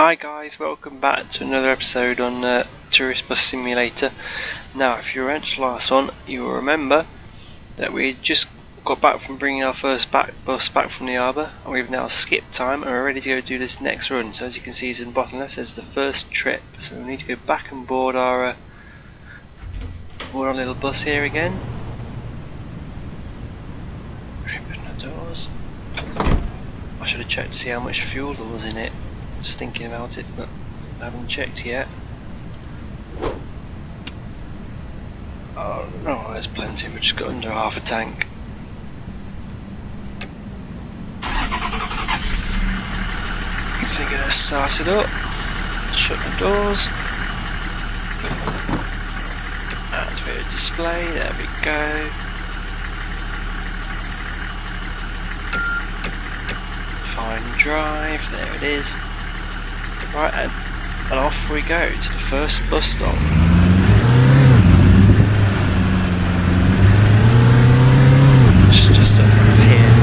Hi guys, welcome back to another episode on Tourist Bus Simulator. Now, if you were at the last one, you will remember that we just got back from bringing our first bus back from the harbour, and we've now skipped time and we're ready to go do this next run. So as you can see, it's in the bottom left, says the first trip. So we need to go back and board our little bus here again. Open the doors. I should have checked to see how much fuel there was in it. Just thinking about it, but I haven't checked yet. Oh no, there's plenty. We've just got under half a tank. So get us started up. Shut the doors. Activate the display. There we go. Find drive. There it is. Right, and off we go to the first bus stop. It's just up here.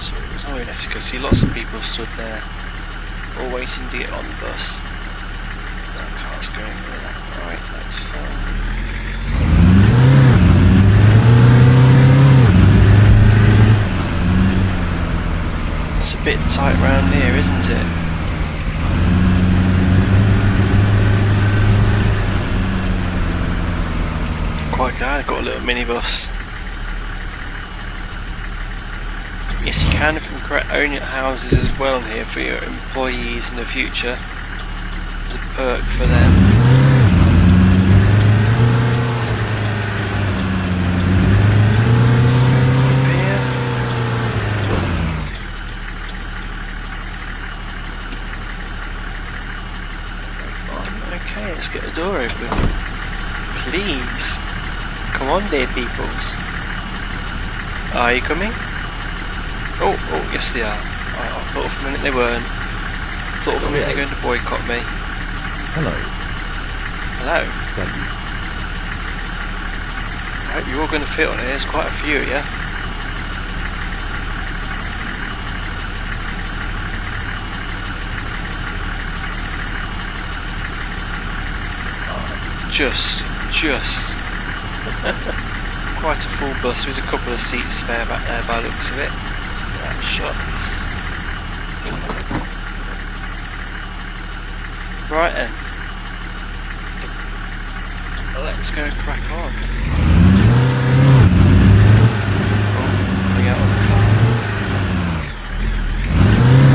So it was always nice because see lots of people stood there, all waiting to get on the bus. That car's going there. Right, that's fine. It's a bit tight round here, isn't it? Quite glad I've got a little minibus. Yes, you can own your houses as well here for your employees in the future. As a perk for them. Okay, let's get the door open. Please. Come on there, peoples. Are you coming? Oh, yes they are. I thought for a minute they weren't. I thought for a minute they were going to boycott me. Hello. Hello. Salut. I hope you're all going to fit on it. There's quite a few of you. Just quite a full bus. There's a couple of seats spare back there by the looks of it. That shot. Right then. Let's go crack on. Coming out of the car.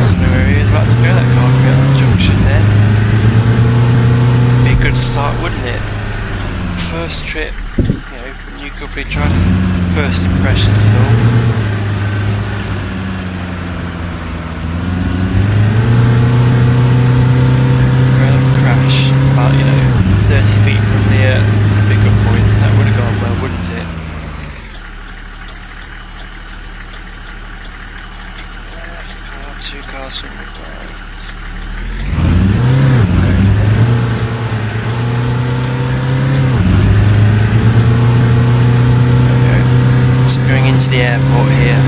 I don't know where he is about to go. That car coming out of that junction there. Be a good start, wouldn't it? First trip, you know, new company trying first impressions and all. Random crash about, 30 feet from the pickup point. That would have gone well, wouldn't it? Left car, two cars from the right. Going into the airport here.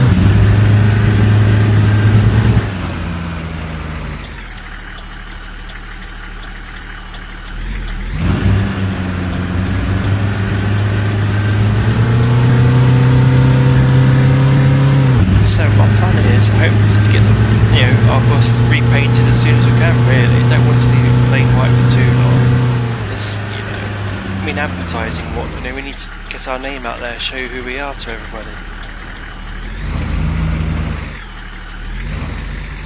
So my plan is, I hope to get our bus repainted as soon as we can. Really, don't want to be plain white for too long. There's, advertising. We need to get our name out there, show who we are to everybody.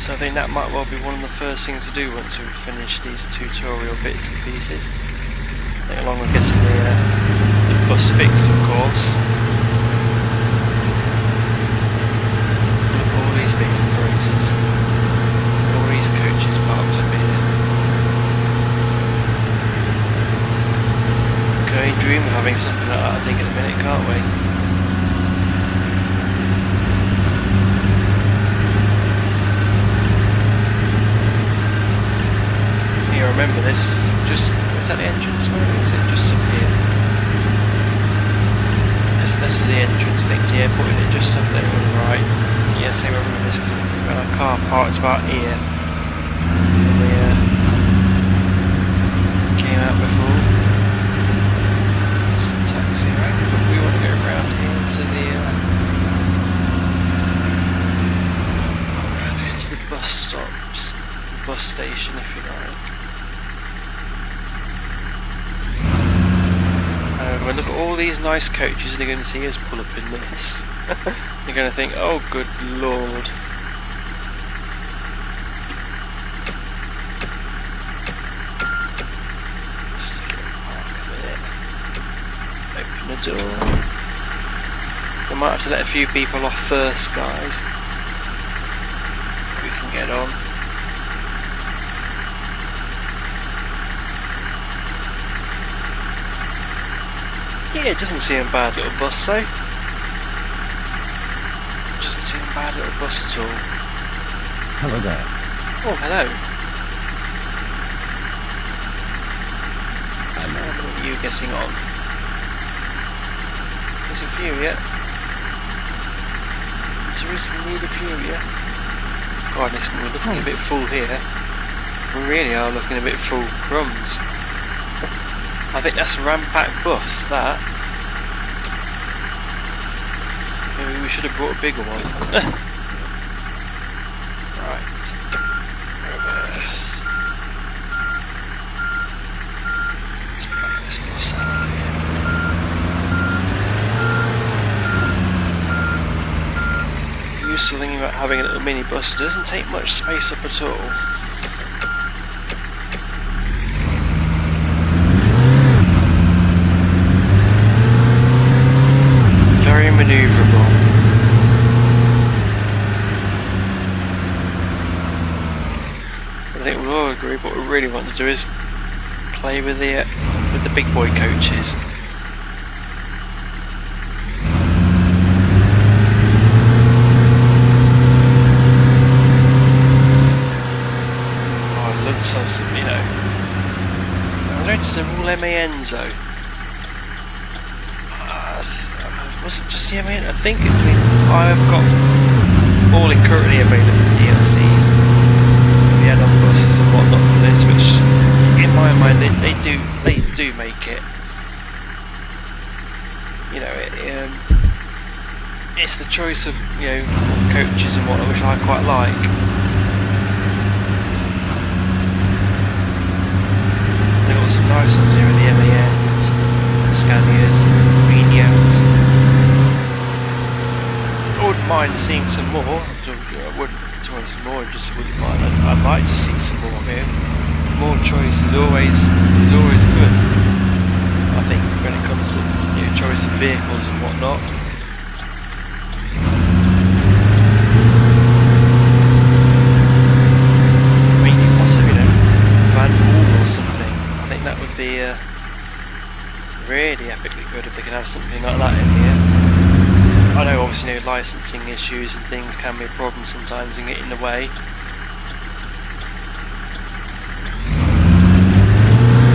So I think that might well be one of the first things to do once we've finished these tutorial bits and pieces. Along with getting the bus fixed, of course. Look at all these big operators. All these coaches parked up here. We can only dream of having something like that, I think, in a minute, can't we? You remember this? Just, is that the entrance? Where was it? Just up here. this is the entrance link to the airport, and it just up there on the right. Yes, I remember this because when our car parked about here, and we came out before. It's the taxi rank, but we want to go around here to the around here to the bus stops, bus station, if you like. When look at all these nice coaches, they're going to see us pull up in this. They're going to think, oh good lord. Stick it in park a minute. Open the door. We might have to let a few people off first, guys. We can get on. Yeah, it doesn't seem a bad little bus though. Doesn't seem a bad little bus at all. Hello there. Oh, hello. I'm What are you getting on? There's a few yet. There is indeed a few yet. God, listen, we're looking a bit full here. We really are looking a bit full. Crumbs. I think that's a ram-packed bus, that. Maybe we should have brought a bigger one. Right. Reverse. Let's back this bus out of here. I'm used to thinking about having a little mini bus. It doesn't take much space up at all. Manoeuvrable. I think we'll all agree what we really want to do is play with the big boy coaches. Oh, I love some, you know. I noticed they're all MANs though. Was it just the MAN? I think I've got all the currently available DLCs, the add-on buses and whatnot for this, which in my mind they do make it. You know, it's the choice of, you know, coaches and whatnot, which I quite like. They've got some nice ones here with the MANs, Scanias, Medios. I wouldn't mind seeing some more. I wouldn't want some more. Just wouldn't mind. I'd like to see some more here. More choice is always good. I think when it comes to, you know, choice of vehicles and whatnot. I mean, you could also, you know, Van Pool or something. I think that would be really epically good if they could have something like that in here. I know obviously, you know, licensing issues and things can be a problem sometimes and get in the way.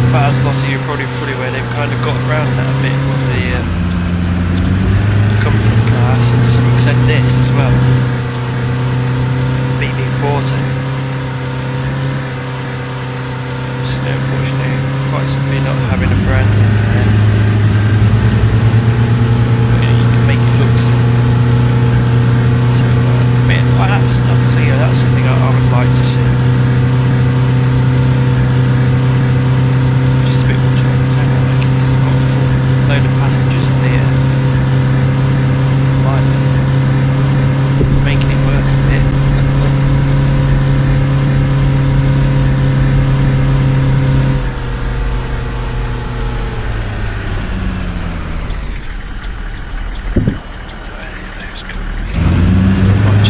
But as a lot of you are probably fully aware, they've kind of got around that a bit with the comfort class, and to some extent this as well. BB40. Just, you know, unfortunately, quite simply not having a brand in there. So, I mean, that's obviously, yeah, that's something I would like to see. Just a bit more to tell what I can tell. I've got a full load of passengers on here. Like making it work a bit.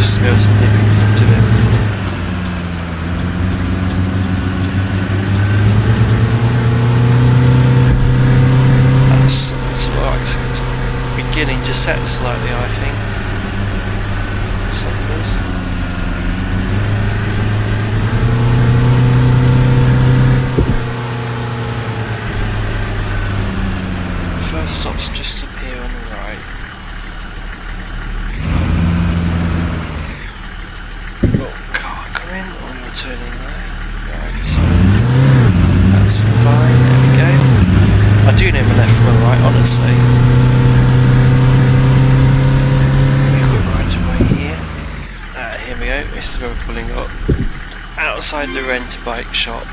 Smells nipping front of him. That's like it's beginning to set slightly, I think. Suffers. First stop's just up here on the right. turning there. Right, so that's fine, there we go. I do know my left from my right, honestly. We've got right away here. Here we go, this is where we're pulling up. Outside the rent-a-bike shop.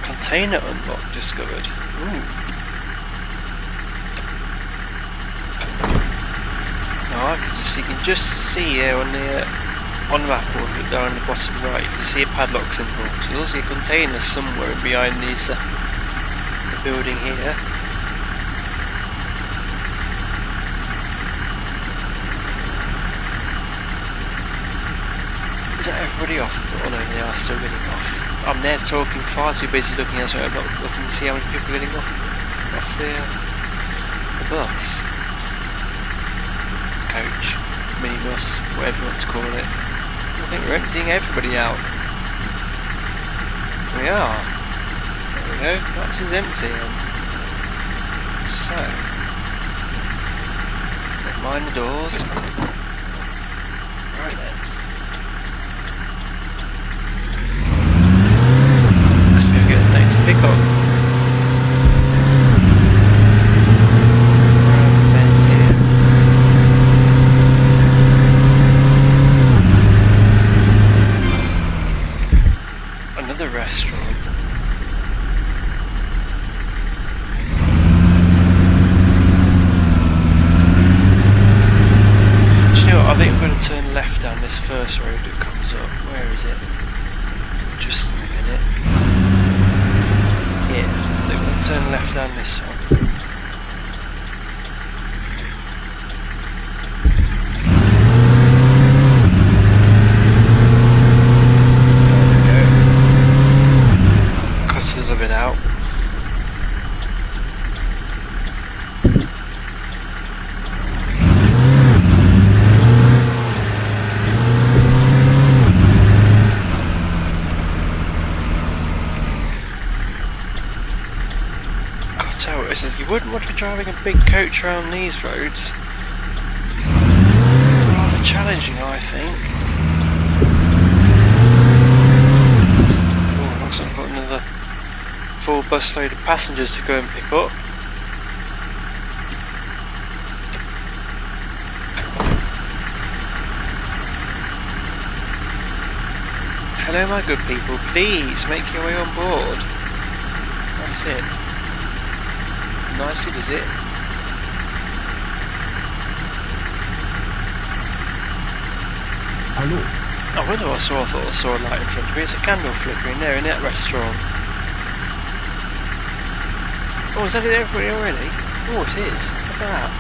Container unlock discovered. Ooh. Oh, you can just see here on the map, or down the bottom right, you can see a padlock symbol. So there's also a container somewhere behind these the building here. Is that everybody off? Oh no, they are still getting off. I'm there talking, far too busy looking elsewhere. I'm not looking to see how many people are getting off the bus. Coach, minibus, whatever you want to call it. I think we're emptying everybody out. We are. There we go, that's us emptying. So mind the doors. Right then. Let's go get the next pickup. Another restaurant. Do you know what? I think I'm going to turn left down this first road that comes up. Where is it? Just a minute. Yeah, I think I'm going to turn left down this one. A little bit out. God, tell you what, this is, you wouldn't want to be driving a big coach around these roads. Rather challenging, I think. Oh, looks like I've got another full busload of passengers to go and pick up. Hello my good people, please make your way on board. That's it. Nicely does it. Hello. I wonder what I saw. I thought I saw a light in front of me. It's a candle flickering there in that restaurant. Oh, is that everybody already? Oh, it is. Look at that.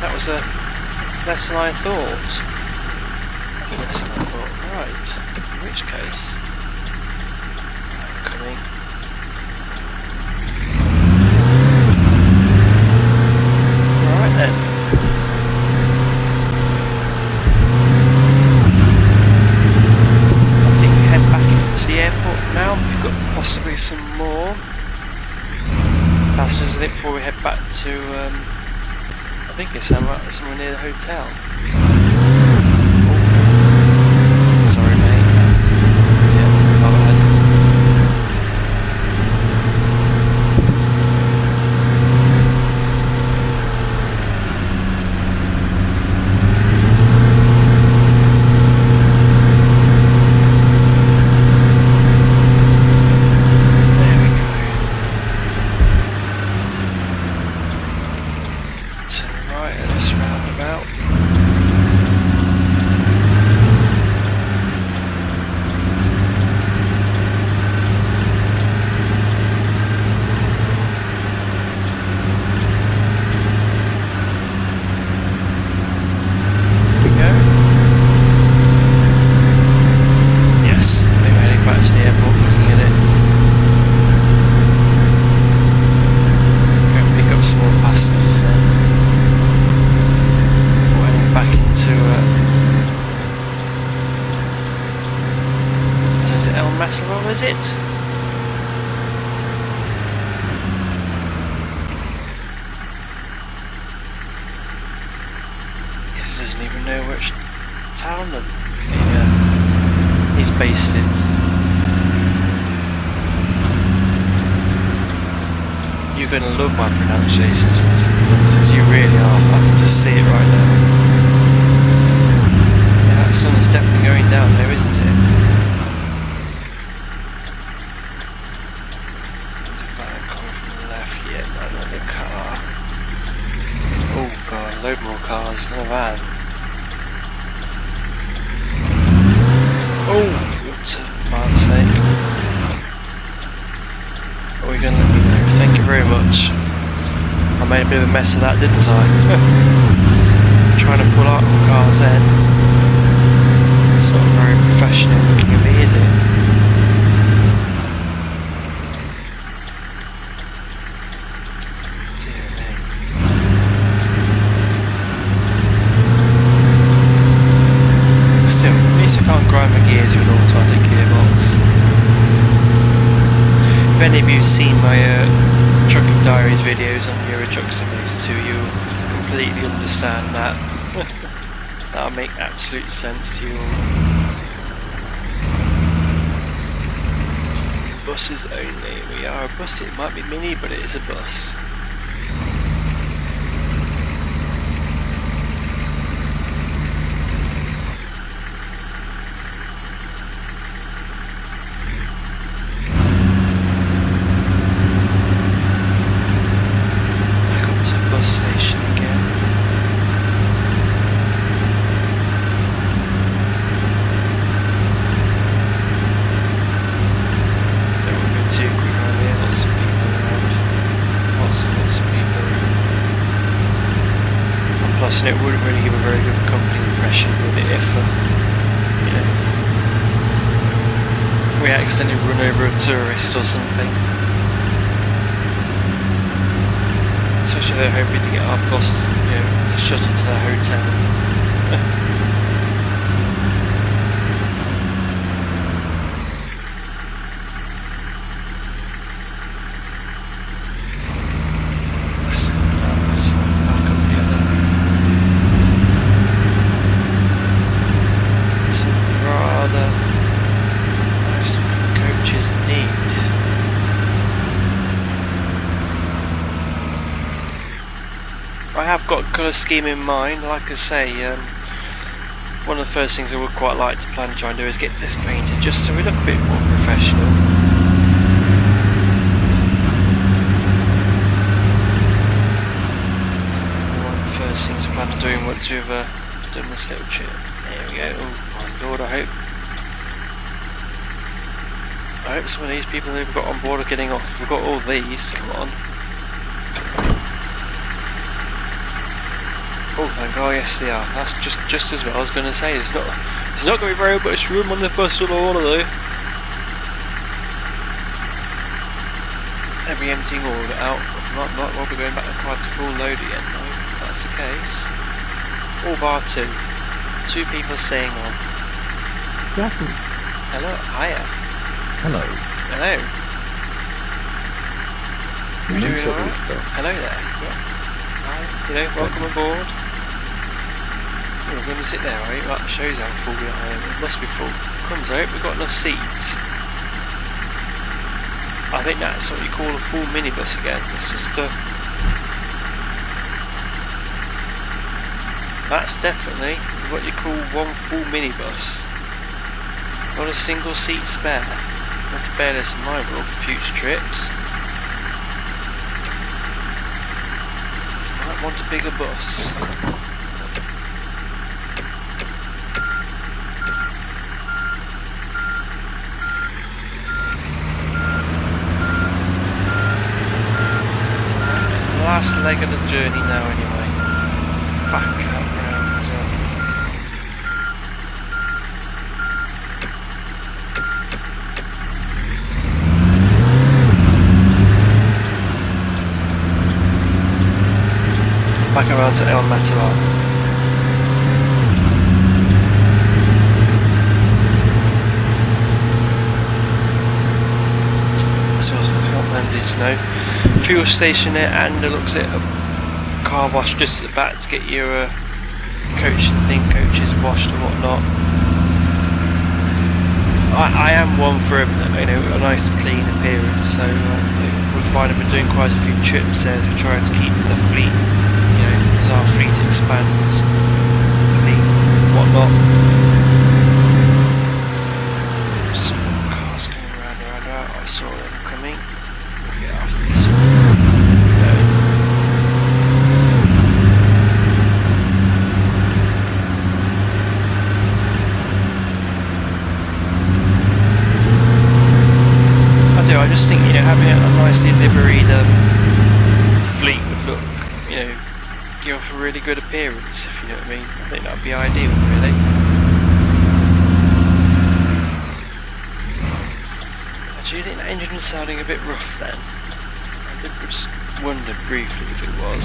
That was less than I thought. Less than I thought. Right. In which case, I'm coming. Right then. I think we head back into the airport now. We've got possibly some more passengers in it before we head back to I think it's somewhere near the hotel. Oh. Sorry mate, that's, yeah, my bad. Is it? Yes, doesn't even know which town based in. You're going to love my pronunciations of some places, you really are. I can just see it right now. Yeah, that sun is definitely going down there, isn't it? There's a van coming from the left, yeah, another car. Oh god, a load more cars and a van. Oh, for fuck's sake. Are we going to let me know? Thank you very much. I made a bit of a mess of that, didn't I? Trying to pull out the cars in. It's not very professional looking of me, is it? Dear me. Still, at least I can't grind my gears with an automatic gearbox. If any of you have seen my Trucking Diaries videos on Euro Truck Simulator 2, you'll completely understand that. That'll make absolute sense to you all. Buses only. We are a bus. It might be mini, but it is a bus. Station again. Don't want to go too quick around here, lots of people around. Lots and lots of people around. And plus it wouldn't really give a very good company impression, would it, if you know, we accidentally run over a tourist or something. Especially if they're hoping to get our bus, you know, to shuttle to their hotel. Let's back up the other. Some rather nice coaches indeed. I have got a colour scheme in mind. Like I say, one of the first things I would quite like to plan to try and do is get this painted just so we look a bit more professional. One of the first things I plan on doing once we've done this little chip. There we go. Oh my lord, I hope some of these people who've got on board are getting off. We've got all these, come on. Oh, thank God, yes they are. That's just as well. I was going to say, there's not going to be very much room on the bus at all, are there? Every emptying all of it out. Not we'll be going back to quite a full load again, no, if that's the case. All bar two. Two people staying on. Servus. Hello, hiya. Hello. Hello. You Non doing so alright? visto. Hello there. Yeah. Hi. You know, welcome aboard. We're going to sit there, right? That shows how full we are. It must be full. Comes out, we've got enough seats. I think that's what you call a full minibus again. It's just that's definitely what you call one full minibus. Not a single seat spare. Not to bear this in mind for future trips. Might want a bigger bus. Last leg of the journey now anyway. Back up round. Back around to El Matador. So also not plenty to know. Fuel station there, and it looks at a car wash just at the back to get your coaches washed and whatnot. I am one for a nice clean appearance, so we'll find that we're doing quite a few trips there as we try to keep the fleet, as our fleet expands, clean, whatnot. Some cars going round and round about. I saw them coming. We'll get after this one. There we go. I just think, having a nicely liveried fleet would look, give off a really good appearance, if you know what I mean. I think that would be ideal, really. Do you think that engine was sounding a bit rough then? I did just wonder briefly if it was.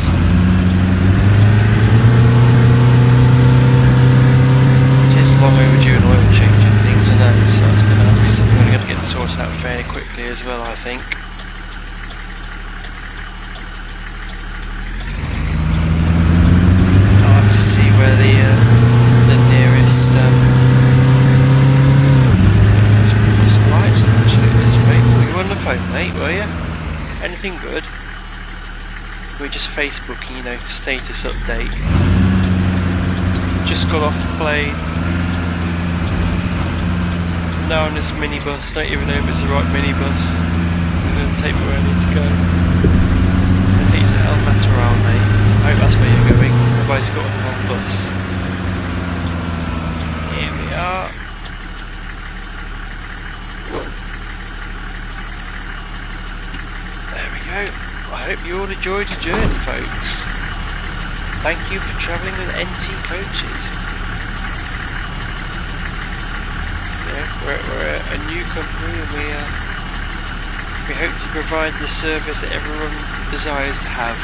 It is long overdue an oil change and things, I know, so it's going to have to be something we're going to get sorted out fairly quickly as well, I think. I'll have to see where the nearest let's put some lights on actually this way. Oh, you were on the phone, mate, were you? Anything good? We're just Facebooking, status update. Just got off the plane. Now on this minibus, don't even know if it's the right minibus. It's going to take me where I need to go. I'm going to take you to El Mataral, mate. I hope that's where you're going, otherwise you've got on the wrong bus. Here we are. There we go. I hope you all enjoyed your journey, folks. Thank you for travelling with NT Coaches. We're a new company and we hope to provide the service that everyone desires to have.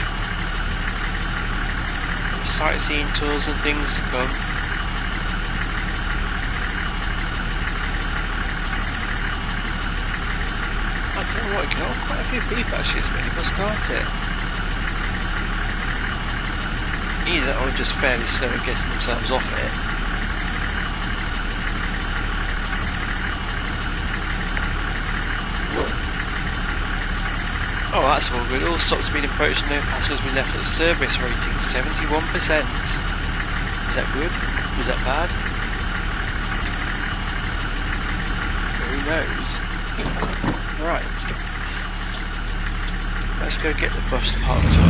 Sightseeing tours and things to come. I tell you what, it can hold quite a few people actually, this minibus, can't it? Either that or just fairly slow at getting themselves off it. Oh, that's all good. All stops have been approached, no passengers been left at service rating 71%. Is that good? Was that bad? Who knows? Right. Let's go get the bus parked up.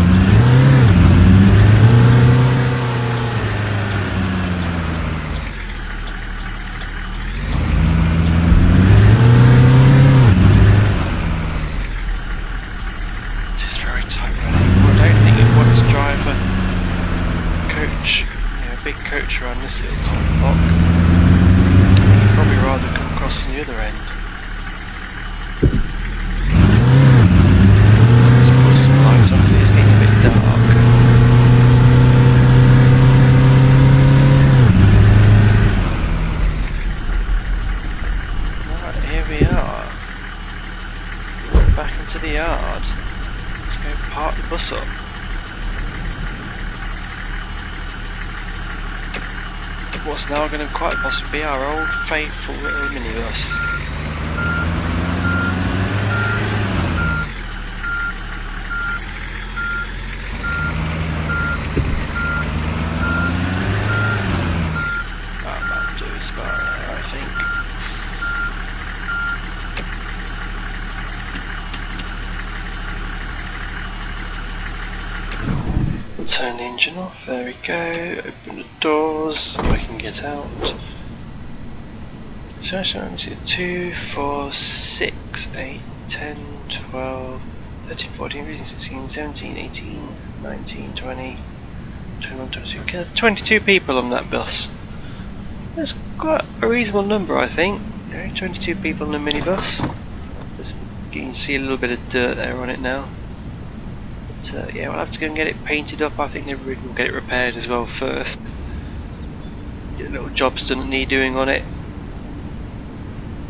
Around this little tiny block. You'd probably rather come across the other end. Let's put some lights on because it is getting a bit dark. Right, here we are. Back into the yard. Let's go park the bus up. What's now going to quite possibly be our old faithful little minibus. That'll do us about there, I think. Turn the engine off, there we go, open the doors so I can get out. So I'm 2, 4, 6, 8, 10, 12, 13, 14, 15, 16, 17, 18, 19, 20, 21, 22, okay, 22 people on that bus. That's quite a reasonable number, I think. 22 people on a minibus. You can see a little bit of dirt there on it now. But yeah, we'll have to go and get it painted up. I think we'll get it repaired as well first. Get little jobs done that need doing on it.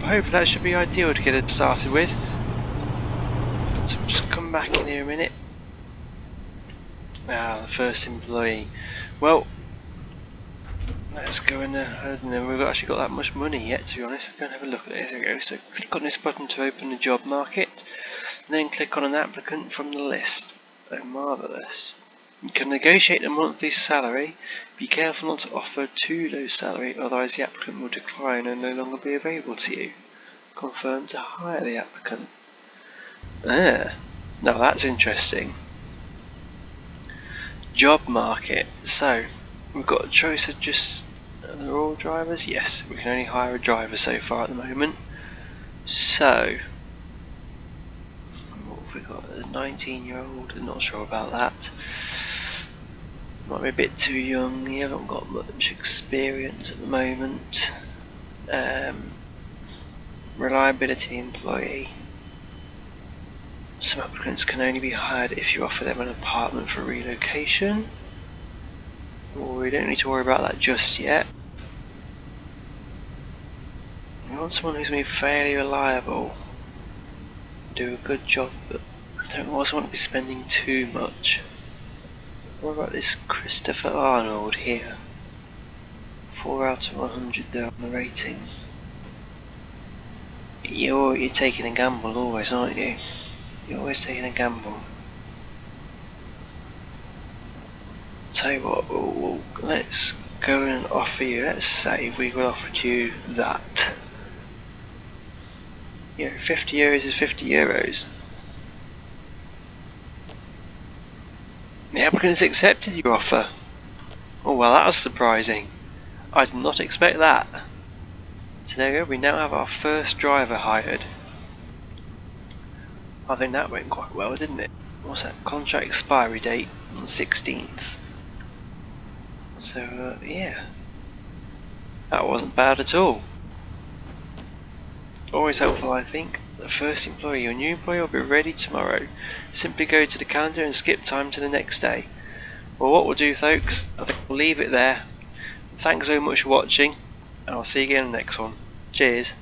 But hopefully that should be ideal to get it started with. So we'll just come back in here a minute. The first employee. Well, Let's go and I don't know, we've actually got that much money yet, to be honest. Let's go and have a look at it. There we go. So click on this button to open the job market, and then click on an applicant from the list. Oh, marvellous. You can negotiate a monthly salary. Be careful not to offer too low salary, otherwise the applicant will decline and no longer be available to you. Confirm to hire the applicant. Ah, now that's interesting. Job market. So, we've got a choice of just, they're all drivers? Yes, we can only hire a driver so far at the moment. So, what have we got? A 19-year-old, I'm not sure about that. Might be a bit too young, you haven't got much experience at the moment. Reliability employee. Some applicants can only be hired if you offer them an apartment for relocation. Well, we don't need to worry about that just yet. We want someone who's going to be fairly reliable, do a good job, but I don't also want to be spending too much. What about this Christopher Arnold here? 4 out of 100 there on the rating. You're taking a gamble always, aren't you? You're always taking a gamble. Tell you what, let's go and offer you, let's say we will offer you that. 50 euros is 50 euros. The applicant has accepted your offer. Oh well, that was surprising. I did not expect that. So there we go, we now have our first driver hired. I think that went quite well, didn't it? What's that? Contract expiry date on the 16th. So yeah, that wasn't bad at all. Always helpful, I think. The first employee, your new employee will be ready tomorrow. Simply go to the calendar and skip time to the next day. Well, what we'll do, folks, I think we'll leave it there. Thanks very much for watching, and I'll see you again in the next one. Cheers.